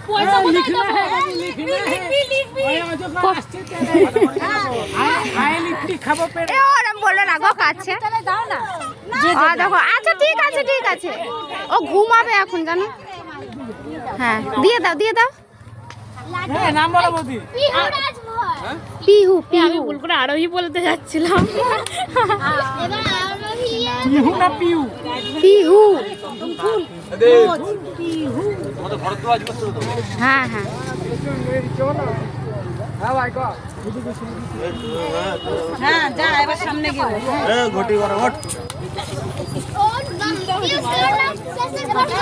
পয়সা লিখনা है আয় লিখটি খাবো পেড়ে ওরম বললো না গো কাছে দাও না দেখো আচ্ছা ঠিক আছে ঠিক আছে ও ঘুমাবে এখন জানো হ্যাঁ দিয়ে দাও হ্যাঁ নাম বলো বৌদি পিহু আমি ভুল করে আরোহী বলতে যাচ্ছিলাম পিহু না পিউ পিহু হ্যাঁ হ্যাঁ হ্যাঁ ভাই কো হ্যাঁ যা এবার সামনে গেল ঘটি করা